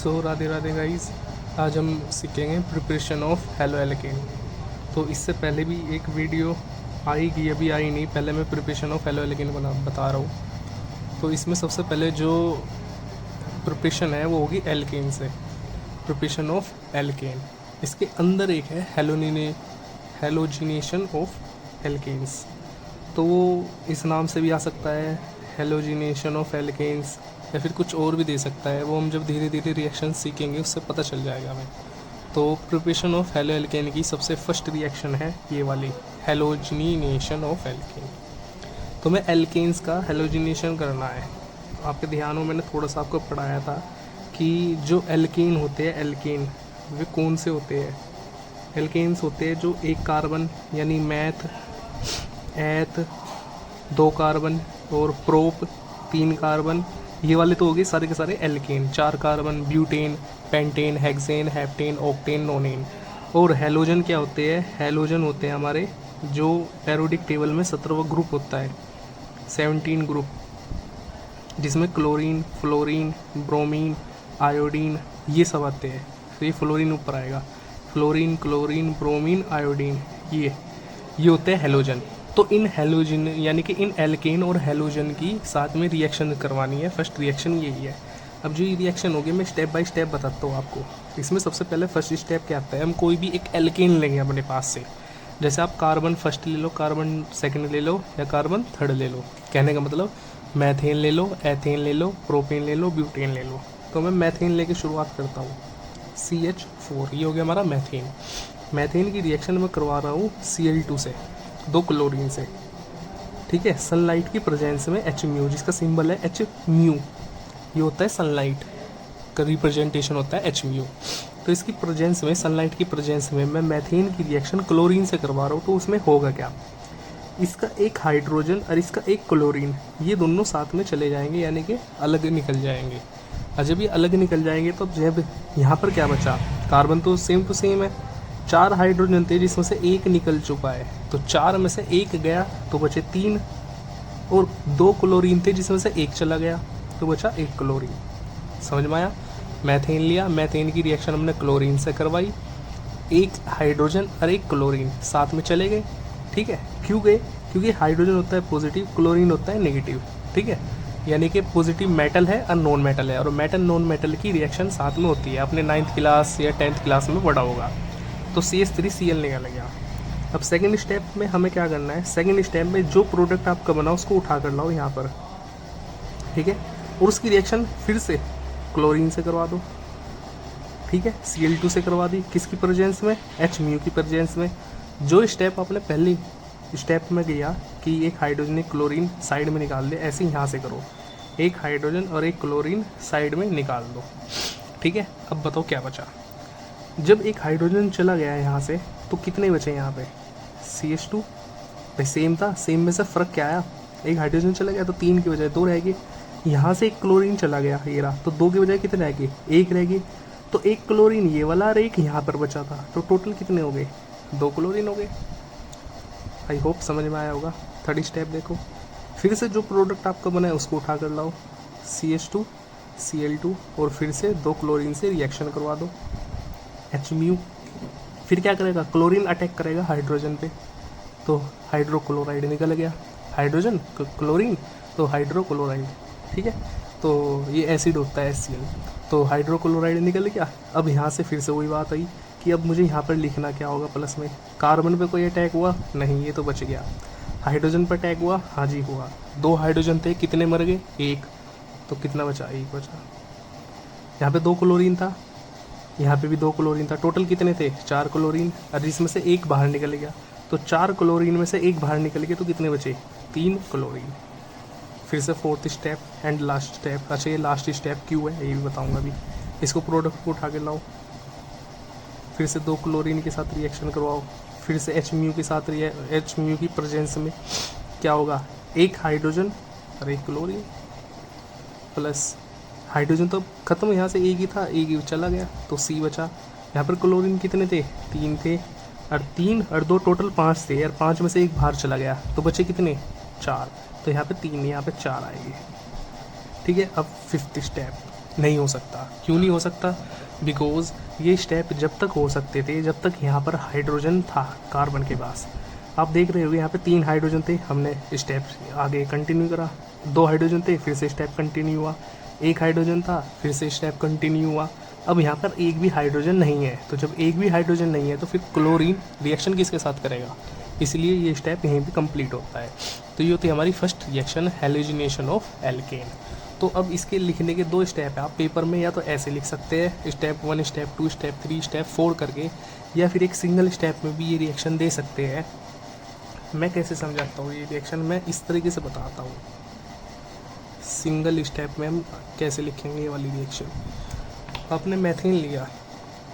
सो Radhe Radhe guys, आज हम सीखेंगे प्रिपरेशन ऑफ हेलो एल्केन। तो इससे पहले भी एक वीडियो आएगी, अभी आई नहीं, पहले मैं प्रिपरेशन ऑफ हेलो एल्केन बता रहा हूँ। तो इसमें सबसे पहले जो प्रिपरेशन है वो होगी एल्केन से, प्रिपरेशन ऑफ एल्केन। इसके अंदर एक है हेलोजिनेशन ऑफ एल्केन्स, तो वो इस नाम से भी आ सकता है, हेलोजिनेशन ऑफ एल्केन्स, या फिर कुछ और भी दे सकता है। वो हम जब धीरे धीरे रिएक्शन सीखेंगे उससे पता चल जाएगा हमें। तो प्रिपरेशन ऑफ हेलो एल्केन की सबसे फर्स्ट रिएक्शन है ये वाली, हेलोजिनेशन ऑफ एल्केन। तो मैं एल्केन्स का हेलोजिनेशन करना है। आपके ध्यान में मैंने थोड़ा सा आपको पढ़ाया था कि जो एल्केन होते हैं, एल्केन वे कौन से होते हैं। एल्केन्स होते हैं जो एक कार्बन यानी मैथ, एथ 2 कार्बन और प्रोप 3 कार्बन, ये वाले तो हो गए सारे के सारे alkane. 4 carbon butane, pentane, hexane, heptane, octane, nonane. और हेलोजन क्या होते हैं? हेलोजन होते हैं हमारे जो पेरियोडिक टेबल में 17वां ग्रुप होता है, 17 ग्रुप, जिसमें क्लोरीन, फ्लोरीन, ब्रोमीन, आयोडीन ये सब आते हैं। तो ये फ्लोरीन ऊपर आएगा, फ्लोरीन, क्लोरीन, ब्रोमीन, आयोडीन, ये होते हैं हेलोजन। तो इन हेलोजन यानी कि इन एल्केन और हेलोजन की साथ में रिएक्शन करवानी है। फर्स्ट रिएक्शन यही है। अब जो ये रिएक्शन होगी मैं स्टेप बाय स्टेप बताता हूँ आपको। इसमें सबसे पहले फर्स्ट स्टेप क्या आता है, हम कोई भी एक एल्केन लेंगे अपने पास से। जैसे आप कार्बन फर्स्ट ले लो, कार्बन सेकंड ले लो, या कार्बन थर्ड ले लो। कहने का मतलब मैथेन ले लो, एथेन ले लो, प्रोपेन ले लो, ब्यूटेन ले लो। तो मैं मैथेन लेके शुरुआत करता हूँ, CH4, ये हो गया हमारा मैथेन। मैथेन की रिएक्शन मैं करवा रहा हूँ Cl2 से, 2 क्लोरीन से, ठीक है। सनलाइट की प्रेजेंस में H म्यू, जिसका सिंबल है H म्यू, ये होता है सनलाइट का रिप्रेजेंटेशन होता है H म्यू। तो इसकी प्रेजेंस में, सनलाइट की प्रेजेंस में मैं मैथेन की रिएक्शन क्लोरीन से करवा रहा हूँ। तो उसमें होगा क्या, इसका एक हाइड्रोजन और इसका एक क्लोरीन, ये दोनों साथ में चले जाएंगे, यानी कि अलग निकल जाएंगे। और जब ये अलग निकल जाएंगे तो जब यहाँ पर क्या बचा, कार्बन तो सेम टू सेम है, 4 हाइड्रोजन थे जिसमें से एक निकल चुका है, तो 4 में से एक गया तो बचे 3, और 2 क्लोरीन थे जिसमें से एक चला गया तो बचा 1 क्लोरीन। समझ में आया? मैथेन लिया, मैथेन की रिएक्शन हमने क्लोरीन से करवाई, एक हाइड्रोजन और एक क्लोरीन साथ में चले गए, ठीक है। क्यों गए? क्योंकि हाइड्रोजन होता है पॉजिटिव, क्लोरीन होता है नेगेटिव, ठीक है। यानी कि पॉजिटिव मेटल है और नॉन मेटल है, और मेटल नॉन मेटल की रिएक्शन साथ में होती है। आपने 9th क्लास या 10th क्लास में पढ़ा होगा। तो CH3Cl निकल गया। अब सेकंड स्टेप में हमें क्या करना है, सेकंड स्टेप में जो प्रोडक्ट आपका बना उसको उठा कर लाओ यहाँ पर, ठीक है, और उसकी रिएक्शन फिर से क्लोरीन से करवा दो, ठीक है। Cl2 से करवा दी, किसकी प्रेजेंस में, H म्यू की प्रेजेंस में। जो स्टेप आपने पहली स्टेप में किया कि एक हाइड्रोजन एक क्लोरीन साइड में निकाल दे, ऐसे यहाँ से करो, एक हाइड्रोजन और एक क्लोरीन साइड में निकाल दो, ठीक है। अब बताओ क्या बचा। जब एक हाइड्रोजन चला गया यहाँ से तो कितने बचे यहाँ पे, CH2 भाई सेम था, सेम में से फ़र्क क्या आया, एक हाइड्रोजन चला गया तो 3 की बजाय 2 रहेगी। यहाँ से एक क्लोरीन चला गया, ये रहा, तो 2 की बजाय कितने रहेगी, 1 रहेगी। तो एक क्लोरीन ये वाला और एक यहाँ पर बचा था, तो टोटल कितने हो गए, 2 क्लोरीन हो गए। आई होप समझ में आया होगा। थर्ड स्टेप देखो, फिर से जो प्रोडक्ट आपका बना है उसको उठा कर लाओ, CH2 Cl2, और फिर से 2 क्लोरीन से रिएक्शन करवा दो, H म्यू। फिर क्या करेगा, क्लोरीन अटैक करेगा हाइड्रोजन पे, तो हाइड्रोक्लोराइड निकल गया, हाइड्रोजन क्लोरीन तो हाइड्रोक्लोराइड, ठीक है। तो ये एसिड होता है HCl, तो हाइड्रोक्लोराइड निकल गया। अब यहाँ से फिर से वही बात आई कि अब मुझे यहाँ पर लिखना क्या होगा, प्लस में कार्बन पे कोई अटैक हुआ नहीं, ये तो बच गया। हाइड्रोजन पर अटैक हुआ, हाँ जी हुआ। 2 हाइड्रोजन थे, कितने मर गए, 1, तो कितना बचा, 1 बचा। यहाँ पे 2 क्लोरीन था, यहाँ पे भी 2 क्लोरीन था, टोटल कितने थे, 4 क्लोरीन, और जिसमें से एक बाहर निकल गया, तो 4 क्लोरीन में से एक बाहर निकल गया तो कितने बचे, 3 क्लोरीन। फिर से fourth step and last step. अच्छा ये लास्ट स्टेप क्यों है ये भी बताऊंगा अभी। इसको प्रोडक्ट को उठा के लाओ, फिर से 2 क्लोरीन के साथ रिएक्शन करवाओ, फिर से H म्यू के साथ H म्यू की प्रेजेंस में क्या होगा, एक हाइड्रोजन और एक क्लोरीन, प्लस हाइड्रोजन तो खत्म, यहाँ से एक ही था, एक ही चला गया तो C बचा। यहाँ पर क्लोरीन कितने थे, 3 थे, और 3 और 2 टोटल 5 थे, यार 5 में से एक बाहर चला गया तो बचे कितने, 4, तो यहाँ पे 3, यहाँ पे 4 आएगी, ठीक है। अब फिफ्थ स्टेप, नहीं हो सकता। क्यों नहीं हो सकता? बिकॉज ये स्टेप जब तक हो सकते थे जब तक यहाँ पर हाइड्रोजन था कार्बन के पास। आप देख रहे होगे यहाँ पे 3 हाइड्रोजन थे, हमने स्टेप आगे कंटिन्यू करा। 2 हाइड्रोजन थे, फिर से स्टेप कंटिन्यू हुआ। 1 हाइड्रोजन था, फिर से स्टेप कंटिन्यू हुआ। अब यहाँ पर एक भी हाइड्रोजन नहीं है, तो जब एक भी हाइड्रोजन नहीं है तो फिर क्लोरीन रिएक्शन किसके साथ करेगा? इसलिए ये स्टेप यहीं पे कंप्लीट होता है। तो ये होती है हमारी first reaction, halogenation of alkene. तो अब इसके लिखने के 2 स्टेप है। आप पेपर में या तो ऐसे लिख सकते हैं, स्टेप 1, स्टेप 2, स्टेप 3, स्टेप 4 करके, या फिर एक सिंगल स्टेप में भी ये रिएक्शन दे सकते हैं। मैं कैसे समझाता हूँ ये रिएक्शन, मैं इस तरीके से बताता हूँ। सिंगल स्टेप में हम कैसे लिखेंगे ये वाली रिएक्शन। आपने मैथेन लिया,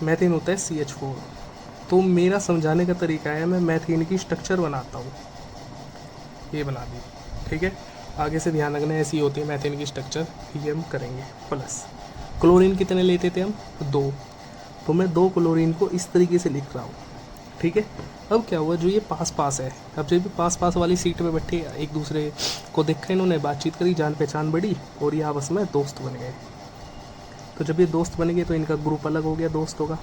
मैथेन होता है CH4। तो मेरा समझाने का तरीका है, मैं मैथेन की स्ट्रक्चर बनाता हूँ, ये बना दी, ठीक है। आगे से ध्यान रखना, ऐसी होती है मैथेन की स्ट्रक्चर, ये हम करेंगे। प्लस क्लोरीन कितने लेते थे हम? 2। तो मैं 2 क्लोरीन को इस तरीके से लिख रहा हूँ, ठीक है। अब क्या हुआ, जो ये पास पास है, अब जब भी पास पास वाली सीट पे बैठे एक दूसरे को देखा, इन्होंने बातचीत करी, जान पहचान बढ़ी और ये आपस में दोस्त बन गए। तो जब ये दोस्त बन गए तो इनका ग्रुप अलग हो गया दोस्तों का,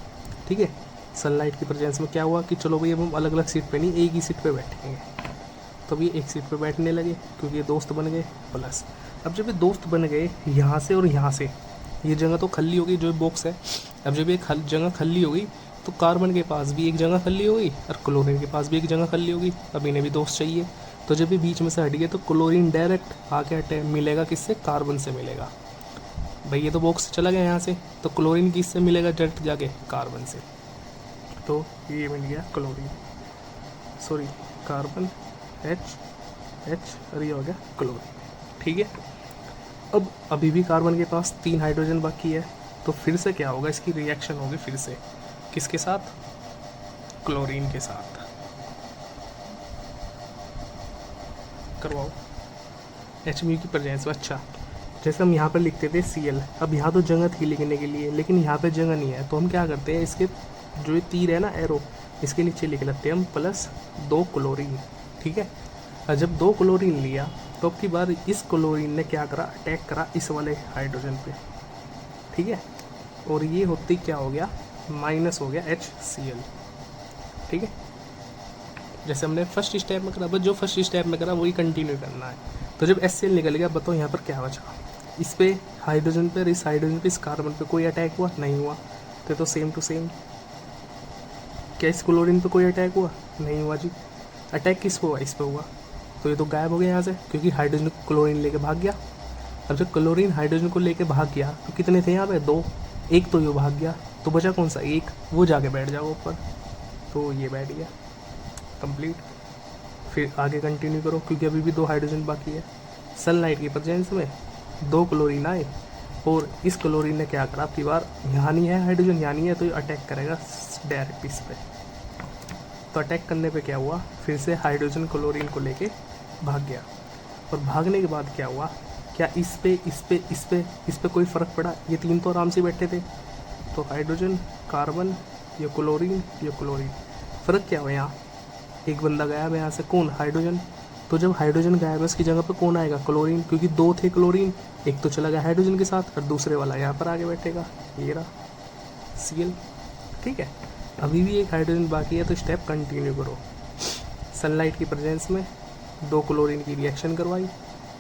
ठीक है। सनलाइट की प्रेजेंस में क्या हुआ कि चलो भाई अब हम अलग अलग सीट पे नहीं, एक ही सीट पे बैठेंगे। तब ये एक सीट पे बैठने लगे क्योंकि ये दोस्त बन गए। प्लस अब जब ये दोस्त बन गए, यहाँ से और यहाँ से ये जगह तो खाली हो गई, जो बॉक्स है। अब जब ये जगह खाली हो गई तो कार्बन के पास भी एक जगह खाली हो गई और क्लोरीन के पास भी एक जगह खाली हो गई। अब इन्हें भी दोस्त चाहिए, तो जब ये बीच में से हट गए तो क्लोरीन डायरेक्ट आके मिलेगा किससे? कार्बन से मिलेगा। भाई ये तो बॉक्स चला गया यहाँ से, तो क्लोरीन किससे मिलेगा डायरेक्ट जाके? कार्बन से। तो ये मिल गया क्लोरीन, सॉरी कार्बन, H और ये हो गया क्लोरीन, ठीक है। अब अभी भी कार्बन के पास 3 हाइड्रोजन बाकी है, तो फिर से क्या होगा, इसकी रिएक्शन होगी फिर से किसके साथ? क्लोरीन के साथ। करवाओ HMU की प्रेजेंस में। अच्छा, जैसे हम यहाँ पर लिखते थे Cl, अब यहाँ तो जगह थी लिखने के लिए, लेकिन यहाँ पे जगह नहीं है, तो हम क्या करते हैं, इसके जो ये तीर है ना, एरो, इसके नीचे लिख लेते हैं हम +2 क्लोरीन, ठीक है। और जब 2 क्लोरीन लिया तो अब की बार इस क्लोरीन ने क्या करा, अटैक करा इस वाले हाइड्रोजन पे, ठीक है। और ये होती क्या हो गया, माइनस हो गया HCl, ठीक है। जैसे हमने फर्स्ट स्टेप में करा, बस जो फर्स्ट स्टेप में करा वही कंटिन्यू करना है। तो जब HCl निकल गया, बताओ यहाँ पर क्या बचा? इस पे हाइड्रोजन पर, इस हाइड्रोजन पे, इस कार्बन पे कोई अटैक हुआ? नहीं हुआ। तो सेम टू सेम। क्या इस क्लोरीन पे कोई अटैक हुआ? नहीं हुआ जी। अटैक किस पे हुआ? इस पे हुआ। तो ये तो गायब हो गया यहाँ से, क्योंकि हाइड्रोजन क्लोरीन लेके भाग गया। अब जब क्लोरीन हाइड्रोजन को लेके भाग गया तो कितने थे यहाँ पे? 2। एक तो ये भाग गया, तो बचा कौन सा? एक, वो जाके बैठ जाओ ऊपर, तो ये बैठ गया, कंप्लीट। फिर आगे कंटिन्यू करो, क्योंकि अभी भी 2 हाइड्रोजन बाकी है। सनलाइट की प्रेजेंस में 2 क्लोरीन आए और इस क्लोरीन ने क्या करा, आपकी बार यहाँ नहीं है हाइड्रोजन, यहाँ नहीं है, तो ये अटैक करेगा डायरेक्ट इस पर। तो अटैक करने पे क्या हुआ, फिर से हाइड्रोजन क्लोरीन को लेके भाग गया। और भागने के बाद क्या हुआ, क्या इस पे कोई फ़र्क पड़ा? ये 3 तो आराम से बैठे थे, तो हाइड्रोजन, कार्बन, ये क्लोरीन, फ़र्क क्या हुआ यहाँ? एक बंदा गायब है यहाँ से, कौन? हाइड्रोजन। तो जब हाइड्रोजन गायब है उसकी जगह पे कौन आएगा? क्लोरीन, क्योंकि 2 थे क्लोरीन, एक तो चला गया हाइड्रोजन के साथ और दूसरे वाला यहाँ पर आगे बैठेगा, ये रहा Cl, ठीक है। अभी भी एक हाइड्रोजन बाकी है, तो स्टेप कंटिन्यू करो। सनलाइट की प्रेजेंस में 2 क्लोरीन की रिएक्शन करवाई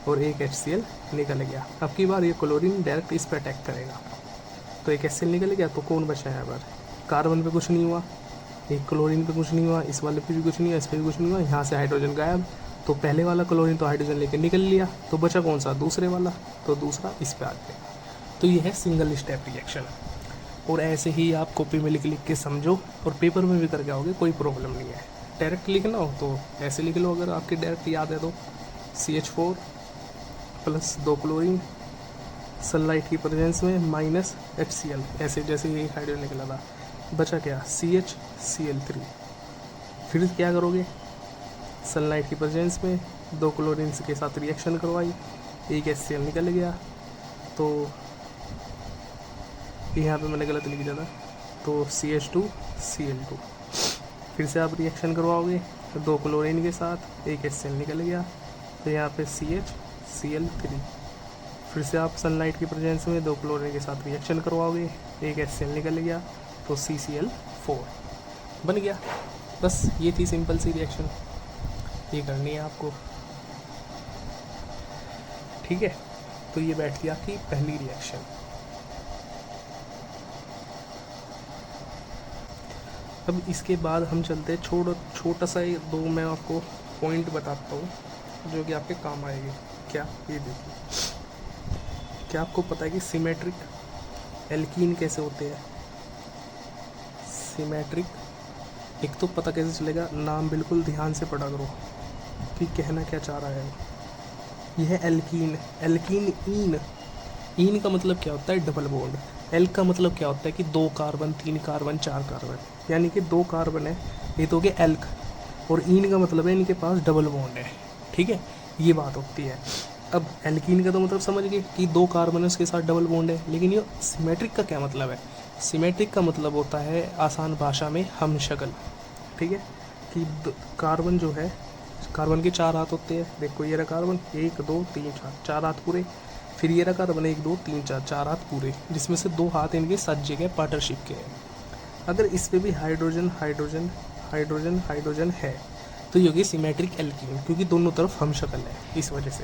और एक HCl निकल गया। अब की बार ये क्लोरीन डायरेक्ट इस पर अटैक करेगा, तो एक HCl निकल गया, तो कौन बचा है? बार कार्बन पे कुछ नहीं हुआ, एक क्लोरीन पे कुछ नहीं हुआ, इस वाले पे भी कुछ नहीं हुआ, इस पर भी कुछ नहीं हुआ, यहाँ से हाइड्रोजन गायब। तो पहले वाला क्लोरीन तो हाइड्रोजन लेके निकल लिया, तो बचा कौन सा? दूसरे वाला, तो दूसरा इस पर आ गया। तो ये है सिंगल स्टेप रिएक्शन। और ऐसे ही आप कॉपी में लिख के समझो और पेपर में भी करके आओगे, कोई प्रॉब्लम नहीं है। डायरेक्ट लिखना हो तो ऐसे लिख लो, अगर आपके डायरेक्ट याद है तो CH4 +2 क्लोरीन, सनलाइट की प्रेजेंस में -HCl, ऐसे जैसे ये हाइड्रोजन निकला था, बचा क्या? CHCl3। फिर क्या करोगे, सनलाइट की प्रेजेंस में 2 क्लोरीन के साथ रिएक्शन करवाई, एक HCl निकल गया, तो यहाँ पे मैंने गलत लिख दिया था, तो CH2Cl2। फिर से आप रिएक्शन करवाओगे 2 क्लोरीन के साथ, एक HCl निकल गया, तो यहाँ पे CHCl3। फिर से आप सनलाइट की प्रेजेंस में 2 क्लोरीन के साथ रिएक्शन करवाओगे, एक HCl निकल गया तो CCl4 बन गया। बस ये थी सिंपल सी रिएक्शन, ये करनी है आपको, ठीक है। तो ये बैठ गई आपकी पहली रिएक्शन। अब इसके बाद हम चलते हैं छोटा सा 2 मैं आपको पॉइंट बताता हूँ जो कि आपके काम आएंगे। क्या, ये देखिए, क्या आपको पता है कि सिमेट्रिक एल्कीन कैसे होते हैं? सिमेट्रिक, एक तो पता कैसे चलेगा, नाम बिल्कुल ध्यान से पढ़ा करो कि कहना क्या चाह रहा है। यह है एल्कीन, एल्कीन ईन का मतलब क्या होता है? Double bond. एल का मतलब क्या होता है कि 2 कार्बन 3 कार्बन 4 कार्बन, यानी कि 2 कार्बन है, ये तो हो गया एल्क। और ईन का मतलब है इनके पास डबल बॉन्ड है, ठीक है, ये बात होती है। अब एल्कीन का तो मतलब समझ गए कि 2 कार्बन है उसके साथ डबल बॉन्ड है, लेकिन ये सिमेट्रिक का क्या मतलब है? सिमेट्रिक का मतलब होता है आसान भाषा में हम शक्ल, ठीक है, कि कार्बन जो है, कार्बन के 4 हाथ होते हैं, देखो ये रहा कार्बन 1 2 3 4 हाथ पूरे, फिर ये रहा कार्बन 1 2 3 4 हाथ पूरे, जिसमें से 2 हाथ इनके सज्जे के पार्टनरशिप के हैं। अगर इस पे भी हाइड्रोजन हाइड्रोजन हाइड्रोजन हाइड्रोजन है तो ये होगी सिमेट्रिक एल्कीन, क्योंकि दोनों तरफ हम शक्ल है इस वजह से,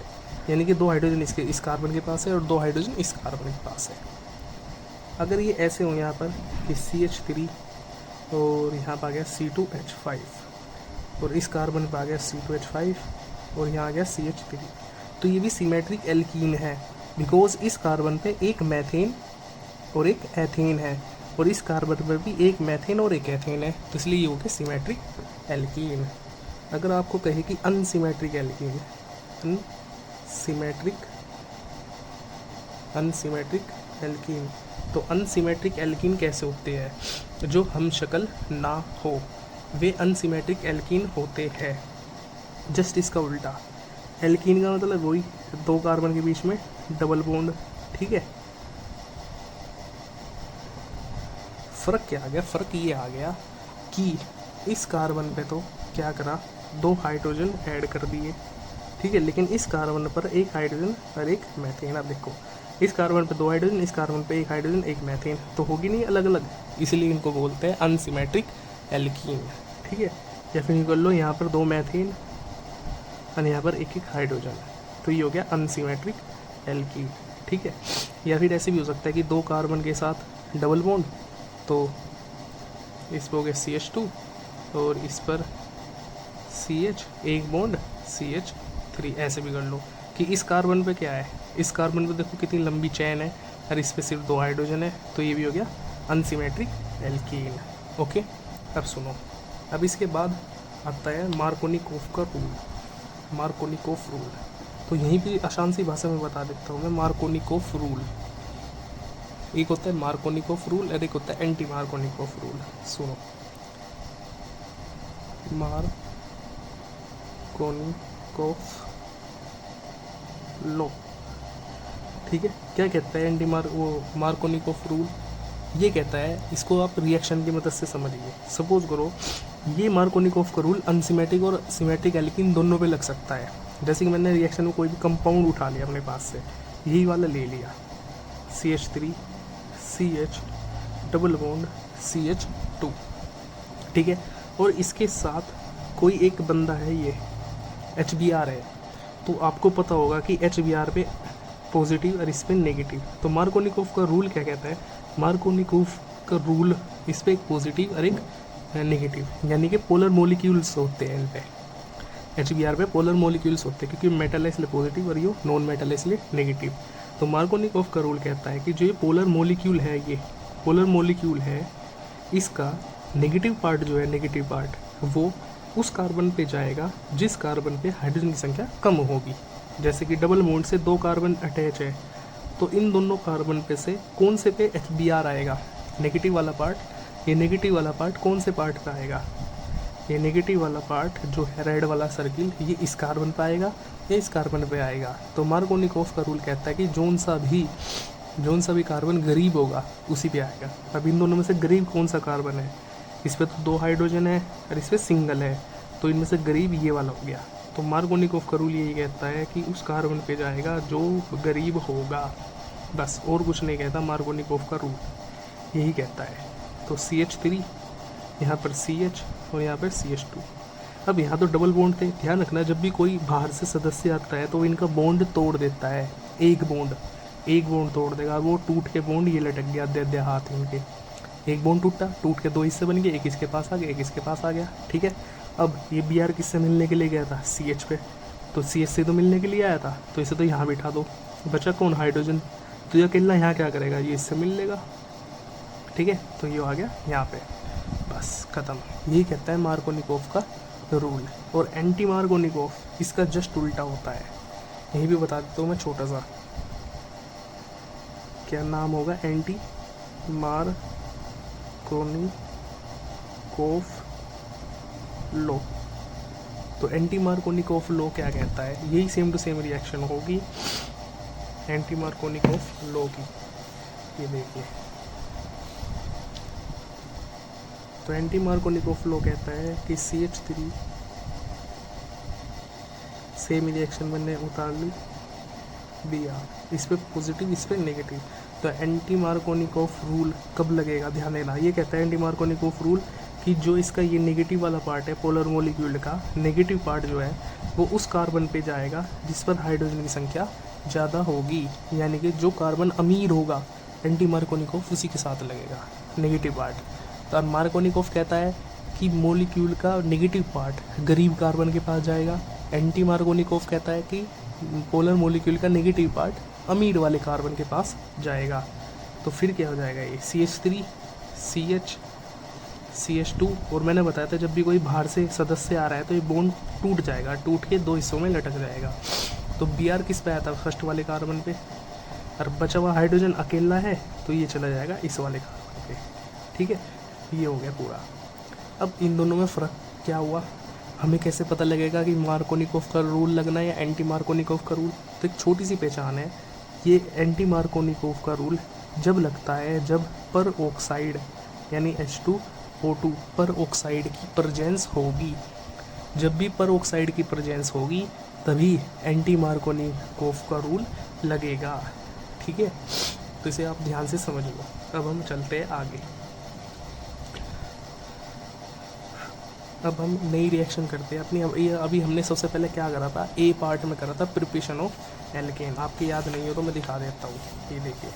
यानी कि 2 हाइड्रोजन इस कार्बन के पास है और 2 हाइड्रोजन इस कार्बन के पास है। अगर ये ऐसे हो यहाँ पर कि CH3 और यहाँ पर आ गया C2H5 और इस कार्बन पर आ गया C2H5 और यहाँ आ गया CH3, तो ये भी सिमेट्रिक एल्कीन है, बिकॉज इस कार्बन पे एक मैथेन और एक एथेन है और इस कार्बन पर भी एक मैथेन और एक एथेन है, तो इसलिए ये हो गया सिमेट्रिक एल्कीन। अगर आपको कहे कि अनसिमेट्रिक एल्कीन, अनसिमेट्रिक एल्कीन, तो अनसिमेट्रिक एल्कीन कैसे होते हैं? जो हम शक्ल ना हो वे अनसिमेट्रिक एल्कीन होते हैं। जस्ट इसका उल्टा, एल्कीन का मतलब वही 2 कार्बन के बीच में डबल बॉन्ड, ठीक है। फ़र्क क्या आ गया? फ़र्क ये आ गया कि इस कार्बन पे तो क्या करा, 2 हाइड्रोजन ऐड कर दिए, ठीक है, लेकिन इस कार्बन पर एक हाइड्रोजन और एक मैथेन। अब देखो, इस कार्बन पे 2 हाइड्रोजन, इस कार्बन पे एक हाइड्रोजन एक मैथेन, तो होगी नहीं अलग अलग, इसलिए इनको बोलते हैं अनसिमेट्रिक एल्कीन, ठीक है। या फिर कर लो यहाँ पर 2 मैथेन और यहाँ पर एक एक हाइड्रोजन, तो ये हो गया अनसिमेट्रिक एल्कीन, ठीक है। या फिर ऐसे भी हो सकता है कि 2 कार्बन के साथ डबल बॉन्ड, तो इस पर हो गया CH2 और इस पर CH, एक बॉन्ड CH3, ऐसे भी कर लो कि इस कार्बन पे क्या है, इस कार्बन पे देखो कितनी लंबी चैन है और इस पे सिर्फ 2 हाइड्रोजन है, तो ये भी हो गया अनसिमेट्रिक एल्कीन। ओके, अब सुनो, अब इसके बाद आता है मार्कोनिकोफ का रूल, मार्कोनिकोफ रूल। तो यहीं भी आसान सी भाषा में बता देता हूँ मैं, मार्कोनिकोफ रूल, एक होता है मार्कोनिकोफ रूल और एक होता है एंटी मार्कोनिकोफ रूल। सुनो, मार्कोनिकोफ लो, ठीक है। क्या कहता है मार्कोनिकोफ रूल? ये कहता है, इसको आप रिएक्शन की मदद से समझिए। सपोज करो ये मार्कोनिकोफ का रूल अनसिमेट्रिक और सिमेट्रिक एल्कीन दोनों पे लग सकता है। जैसे कि मैंने रिएक्शन में कोई भी कंपाउंड उठा लिया अपने पास से, यही वाला ले लिया, CH3 CH double bond CH2, ठीक है, और इसके साथ कोई एक बंदा है, ये HBr है, तो आपको पता होगा कि HBr पे पॉजिटिव और इस पे नेगेटिव। तो मार्कोनिकोफ का रूल क्या कहता है? मार्कोनिकोफ का रूल, इस पे एक पॉजिटिव और एक नेगेटिव, यानी कि पोलर मोलिक्यूल्स होते हैं इन पे, HBr पे पोलर मोलिक्यूल्स होते हैं, क्योंकि मेटल है इसलिए पॉजिटिव और ये नॉन मेटल है इसलिए नेगेटिव। तो मार्कोनिकोफ का रूल कहता है कि जो ये पोलर मोलिक्यूल है, ये पोलर मोलिक्यूल है, इसका नेगेटिव पार्ट जो है, नेगेटिव पार्ट वो उस कार्बन पे जाएगा जिस कार्बन पे हाइड्रोजन की संख्या कम होगी। जैसे कि डबल बॉन्ड से 2 कार्बन अटैच है, तो इन दोनों कार्बन पे से कौन से पे HBr आएगा? नेगेटिव वाला पार्ट। ये नेगेटिव वाला पार्ट कौन से पार्ट पे आएगा? ये नेगेटिव वाला पार्ट जो है रेड वाला सर्किल, ये इस कार्बन पे आएगा या इस कार्बन पे आएगा। तो मार्कोनिकोफ का रूल कहता है कि जोन सा भी कार्बन गरीब होगा उसी पे आएगा। अब इन दोनों में से गरीब कौन सा कार्बन है? इस पे तो 2 हाइड्रोजन है और इस पे सिंगल है, तो इनमें से गरीब ये वाला हो गया, तो मार्कोनिकोफ का रूल यही कहता है कि उस कार्बन पे जाएगा जो गरीब होगा, बस और कुछ नहीं कहता मार्कोनिकोफ का रूल, यही कहता है। तो CH3, यहाँ पर CH और यहाँ पर CH2। अब यहाँ तो डबल बॉन्ड थे, ध्यान रखना जब भी कोई बाहर से सदस्य आता है तो इनका बॉन्ड तोड़ देता है, एक बॉन्ड तोड़ देगा, वो टूट के बॉन्ड ये लटक गया दे हाथ इनके, एक बॉन्ड टूट के 2 हिस्से बन गए, एक इसके पास आ गया, एक इसके पास आ गया, ठीक है। अब ये Br किससे मिलने के लिए गया था? CH पे, तो CH से तो मिलने के लिए आया था, तो इसे तो यहाँ बिठा दो, बचा कौन? हाइड्रोजन। तो ये अकेला यहाँ क्या करेगा? ये इससे मिल लेगा, ठीक है। तो ये आ गया यहाँ पे, बस ख़त्म। यही कहता है मार्कोनिकोफ का रूल। और एंटी मार्कोनिकोफ इसका जस्ट उल्टा होता है, यही भी बता देता हूँ मैं छोटा सा, क्या नाम होगा? Anti Markovnikov law. तो एंटी मार्कोनिकोफ लॉ क्या कहता है? यही सेम टू सेम रिएक्शन होगी एंटी मार्कोनिकोफ लॉ की, ये देखिए। तो एंटी मार्कोनिकोफ लॉ कहता है कि CH3 सेम रिएक्शन मैंने उतार ली Br, इस पे पॉजिटिव इस पे नेगेटिव। तो एंटी मार्कोनिकोफ रूल कब लगेगा? ध्यान देना, ये कहता है एंटी मार्कोनिकोफ रूल कि जो इसका ये नेगेटिव वाला पार्ट है पोलर मॉलिक्यूल का, नेगेटिव पार्ट जो है वो उस कार्बन पे जाएगा जिस पर हाइड्रोजन की संख्या ज़्यादा होगी, यानी कि जो कार्बन अमीर होगा एंटी मार्कोनिकोफ उसी के साथ लगेगा नेगेटिव पार्ट। तो मार्कोनिकोफ कहता है कि मॉलिक्यूल का नेगेटिव पार्ट गरीब कार्बन के पास जाएगा, एंटी मार्कोनिकोफ कहता है कि पोलर मॉलिक्यूल का नेगेटिव पार्ट अमीर वाले कार्बन के पास जाएगा। तो फिर क्या हो जाएगा? ये CH3 CH CH2, और मैंने बताया था जब भी कोई बाहर से सदस्य आ रहा है तो ये बॉन्ड टूट जाएगा, टूट के 2 हिस्सों में लटक जाएगा। तो Br किस पे आया था? फर्स्ट वाले कार्बन पे, और बचा हुआ हाइड्रोजन अकेला है तो ये चला जाएगा इस वाले कार्बन पे, ठीक है। ये हो गया पूरा। अब इन दोनों में फ़र्क क्या हुआ? हमें कैसे पता लगेगा कि मार्कोनिकोफ का रूल लगना है या एंटी मार्कोनिकोफ का रूल? तो एक छोटी सी पहचान है, ये एंटी मार्कोनिकोफ का रूल जब लगता है जब पर ऑक्साइड यानी H2O2 पर ऑक्साइड की प्रेजेंस होगी। जब भी पर ऑक्साइड की प्रेजेंस होगी तभी एंटी मार्कोनिकोफ का रूल लगेगा, ठीक है। तो इसे आप ध्यान से समझ लो। अब हम चलते हैं आगे। अब हम नई रिएक्शन करते हैं अपनी। अभी हमने सबसे पहले क्या करा था? ए पार्ट में करा था प्रिपरेशन ऑफ एल्केन। आपकी याद नहीं हो तो मैं दिखा देता हूँ, ये देखिए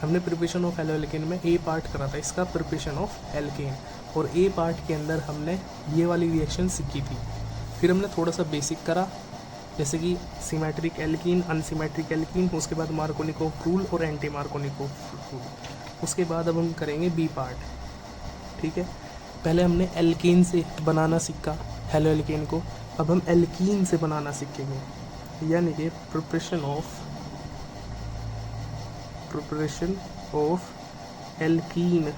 हमने प्रिपरेशन ऑफ एल्केन में ए पार्ट करा था इसका प्रिपरेशन ऑफ एल्केन, और ए पार्ट के अंदर हमने ये वाली रिएक्शन सीखी थी। फिर हमने थोड़ा सा बेसिक करा, जैसे कि सिमेट्रिक एल्कीन, अनसिमेट्रिक एल्कीन, उसके बाद मार्कोनिकोफ रूल और एंटी मार्कोनिकोफ रूल। उसके बाद अब हम करेंगे बी पार्ट, ठीक है। पहले हमने एल्कीन से बनाना सीखा हेलो एल्केन को, अब हम एल्कीन से बनाना सीखेंगे, यानी कि प्रिपरेशन ऑफ एल्कीन।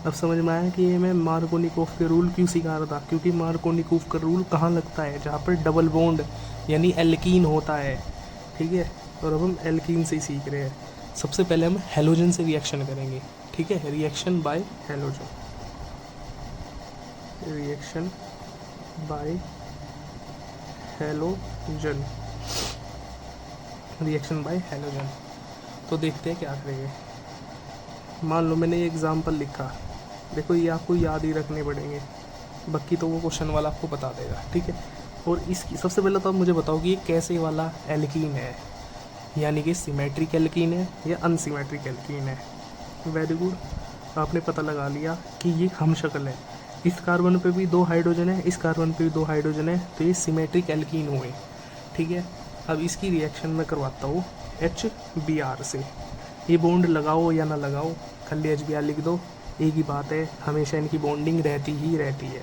अब समझ में आया कि ये मैं मार्कोनिकोफ के रूल क्यों सिखा रहा था, क्योंकि मार्कोनिकोफ का रूल कहाँ लगता है? जहाँ पर डबल बॉन्ड यानी एल्कीन होता है, ठीक है। और अब हम एल्कीन से ही सीख रहे हैं। सबसे पहले हम हेलोजन से रिएक्शन करेंगे, ठीक है। Reaction by halogen, reaction by halogen, reaction by halogen. तो देखते हैं क्या करेंगे। मान लो मैंने ये एग्जाम्पल लिखा, देखो ये आपको याद ही रखने पड़ेंगे, बाकी तो वो क्वेश्चन वाला आपको बता देगा, ठीक है। और इसकी सबसे पहले तो आप मुझे बताओ कि ये कैसे वाला एल्कीन है, यानी कि सिमेट्रिक एल्कीन है या अनसिमेट्रिक एल्कीन है। वेरी गुड, आपने पता लगा लिया कि ये हम शक्ल है। इस कार्बन पे भी 2 हाइड्रोजन है, इस कार्बन पे भी 2 हाइड्रोजन है, तो ये सिमेट्रिक एल्कीन हुए, ठीक है। अब इसकी रिएक्शन मैं करवाता हूँ HBr से। ये बॉन्ड लगाओ या ना लगाओ, खाली HBr लिख दो, एक ही बात है, हमेशा इनकी बॉन्डिंग रहती ही रहती है।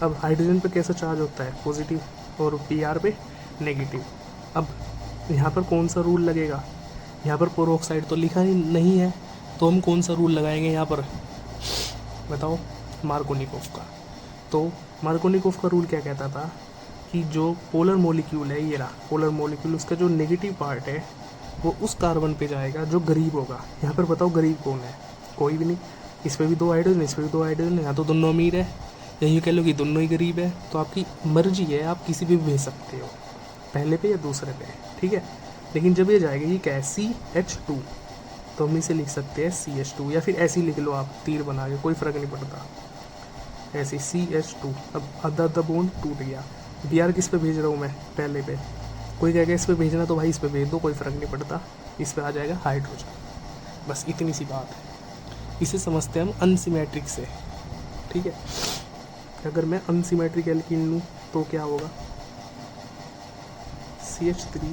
अब हाइड्रोजन पे कैसा चार्ज होता है? पॉजिटिव, और Br पे नेगेटिव। अब यहाँ पर कौन सा रूल लगेगा? यहाँ पर पेरोक्साइड तो लिखा ही नहीं है, तो हम कौन सा रूल लगाएंगे यहाँ पर बताओ? मार्कोनिकोफ का। तो मार्कोनिकोफ का रूल क्या कहता था कि जो पोलर मॉलिक्यूल है, ये रहा पोलर मॉलिक्यूल, उसका जो नेगेटिव पार्ट है वो उस कार्बन पे जाएगा जो गरीब होगा। यहाँ पर बताओ गरीब कौन है? कोई भी नहीं। इस पर भी 2 हाइड्रोजन, इस पर भी 2 हाइड्रोजन, यहाँ तो दोनों अमीर है। या यूँ कह लो कि दोनों ही गरीब है, तो आपकी मर्जी है, आप किसी भी भेज सकते हो, पहले पे या दूसरे पे, ठीक है। लेकिन जब ये जाएगा, ये क्या है CH2, तो हम इसे लिख सकते हैं CH2, या फिर ऐसे ही लिख लो आप तीर बना के, कोई फ़र्क नहीं पड़ता, ऐसे CH2। अब आधा बॉन्ड टूट गया। Br किस पे भेज रहा हूँ मैं, पहले पे। कोई कहेगा इस पे भेजना, तो भाई इस पे भेज दो, कोई फ़र्क नहीं पड़ता, इस पे आ जाएगा हाइड्रोजन। बस इतनी सी बात है। इसे समझते हैं हम अनसिमेट्रिक से, ठीक है। अगर मैं अनसिमेट्रिक एल्कीन लूँ तो क्या होगा, CH3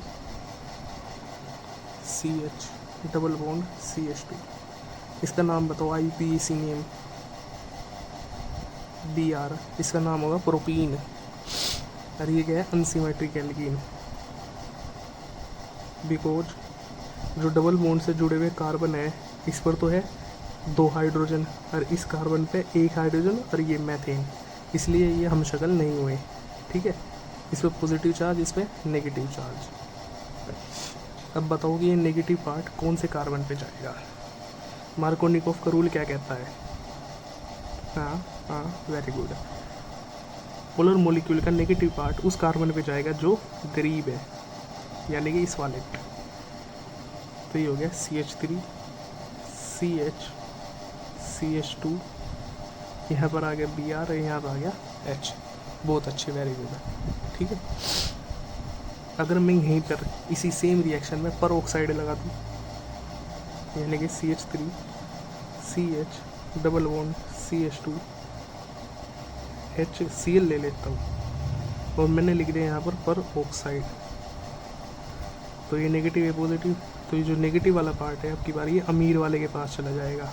CH double bond CH2। इसका नाम बताओ, IUPAC नेम Br, इसका नाम होगा प्रोपीन। और ये क्या है, अनसिमेट्रिक एल्कीन, बिकॉज जो डबल बॉन्ड से जुड़े हुए कार्बन है, इस पर तो है 2 हाइड्रोजन, और इस कार्बन पे 1 हाइड्रोजन, और ये मैथेन, इसलिए ये हम शक्ल नहीं हुए, ठीक है। इस पर पॉजिटिव चार्ज, इस पर नेगेटिव चार्ज। अब बताओ कि ये नेगेटिव पार्ट कौन से कार्बन पे जाएगा। मार्कोनिकोव का रूल क्या कहता है, हाँ वेरी गुड। पोलर मॉलिक्यूल का नेगेटिव पार्ट उस कार्बन पे जाएगा जो गरीब है, यानी कि इस वाले पे। तो ये हो गया CH3 CH CH2, यहाँ पर आ गया Br, यहाँ पर आ गया H। बहुत अच्छे, वेरी गुड, ठीक है। अगर मैं यहीं पर इसी सेम रिएक्शन में पर ऑक्साइड लगा दूँ, यानी कि CH3 CH double bond CH2 HCl ले लेता हूँ, और मैंने लिख दिया यहाँ पर ऑक्साइड, तो ये नेगेटिव है पॉजिटिव, तो ये जो नेगेटिव वाला पार्ट है आपकी बार ये अमीर वाले के पास चला जाएगा।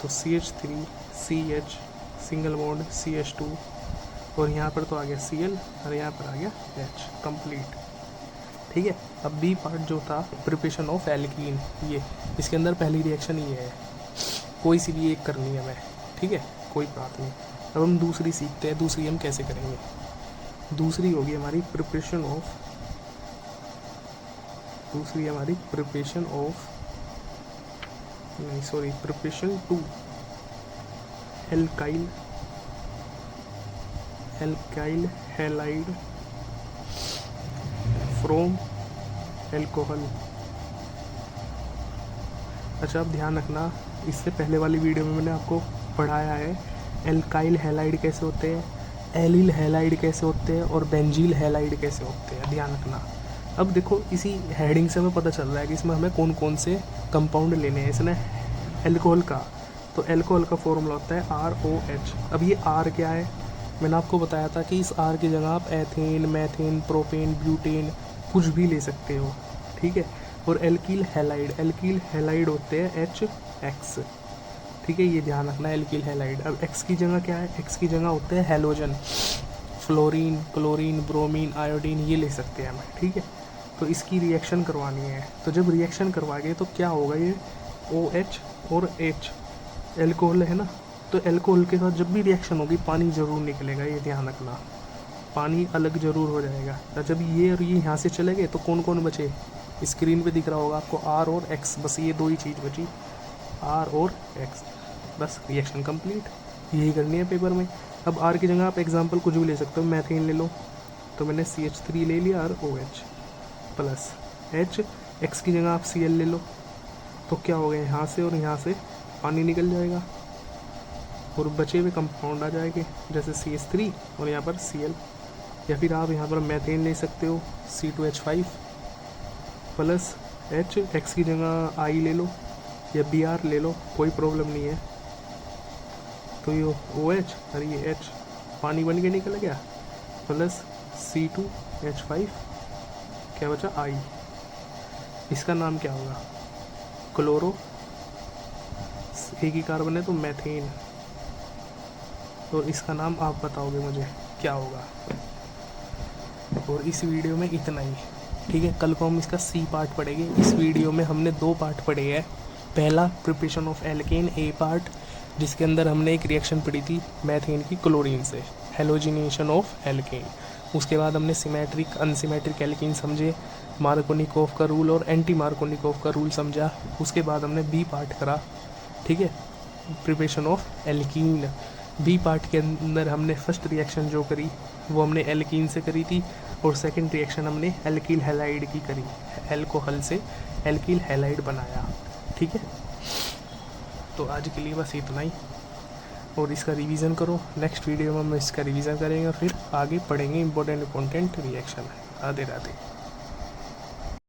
तो CH3 CH single bond CH2, और यहाँ पर तो आ गया Cl, और यहाँ पर आ गया H, कंप्लीट, ठीक है। अब बी पार्ट जो था प्रिपरेशन ऑफ एल्कीन, ये इसके अंदर पहली रिएक्शन ये है, कोई सी भी एक करनी है हमें, ठीक है, कोई बात नहीं। अब हम दूसरी सीखते हैं, दूसरी हम कैसे करेंगे। दूसरी होगी हमारी प्रिपरेशन ऑफ, दूसरी हमारी प्रिपरेशन ऑफ, नहीं sorry, preparation to alkyl halide from alcohol. अच्छा, अब ध्यान रखना, इससे पहले वाली वीडियो में मैंने आपको पढ़ाया है एल्काइल हैलाइड कैसे होते हैं, एलिल हैलाइड कैसे होते हैं, और बेंजील हैलाइड कैसे होते हैं, ध्यान रखना। अब देखो, इसी हेडिंग से हमें पता चल रहा है कि इसमें हमें कौन कौन से कंपाउंड लेने हैं। इसने एल्कोहल का, तो एल्कोहल का फॉर्मूला होता है ROH। अब ये R क्या है, मैंने आपको बताया था कि इस R की जगह आप एथेन, मैथेन, प्रोपेन, ब्यूटेन कुछ भी ले सकते हो, ठीक है। और एल्कील हैलाइड होते हैं HX, ठीक है, ये ध्यान रखना, एल्कील हैलाइड। अब X की जगह क्या है, X की जगह होते हैं halogen, fluorine, chlorine, bromine, iodine, ये ले सकते हैं हम, ठीक है। तो इसकी रिएक्शन करवानी है, तो जब रिएक्शन करवाएंगे तो क्या होगा, ये OH और H एल्कोहल है ना, तो एल्कोहल के साथ जब भी रिएक्शन होगी पानी ज़रूर निकलेगा, ये ध्यान रखना, पानी अलग ज़रूर हो जाएगा। तो जब ये और ये यहाँ से चले गए तो कौन कौन बचे, स्क्रीन पे दिख रहा होगा आपको R और X, बस ये 2 ही चीज़ बची, R और X, बस रिएक्शन कंप्लीट, यही करनी है पेपर में। अब R की जगह आप एग्जांपल कुछ भी ले सकते हो, मैथेन ले लो, तो मैंने CH3 ले लिया और OH प्लस H। X की जगह आप Cl ले लो, तो क्या हो गया, यहाँ से और यहाँ से पानी निकल जाएगा, और बचे हुए कंपाउंड आ जाएंगे, जैसे CH3 और यहाँ पर Cl। या फिर आप यहाँ पर मैथेन ले सकते हो, C2H5 प्लस H। X की जगह I ले लो या Br ले लो, कोई प्रॉब्लम नहीं है। तो ये OH और ये H पानी बन के निकल गया, प्लस C2H5, क्या बचा I। इसका नाम क्या होगा, क्लोरो, एक ही कार्बन है तो मैथेन, और इसका नाम आप बताओगे मुझे क्या होगा। और इस वीडियो में इतना ही, ठीक है। कल को हम इसका C पार्ट पढ़ेंगे। इस वीडियो में हमने 2 पार्ट पढ़े हैं। पहला preparation of alkene A part, जिसके अंदर हमने एक रिएक्शन पढ़ी थी मैथेन की क्लोरीन से, हेलोजिनेशन ऑफ एल्केन। उसके बाद हमने सिमेट्रिक अनसिमेट्रिक एल्कीन समझे, मार्कोनिकोव का रूल और एंटी मार्कोनिकोव का रूल समझा। उसके बाद हमने B पार्ट करा, ठीक है, preparation of alkene, B part के अंदर हमने फर्स्ट रिएक्शन जो करी वो हमने एल्कीन से करी थी, और सेकंड रिएक्शन हमने एल्किल हैलाइड की करी, एल्कोहल से एल्किल हैलाइड बनाया। ठीक है, तो आज के लिए बस इतना ही, और इसका रिवीजन करो। नेक्स्ट वीडियो में हम इसका रिवीजन करेंगे, फिर आगे पढ़ेंगे इंपॉर्टेंट रिएक्शन। राधे राधे।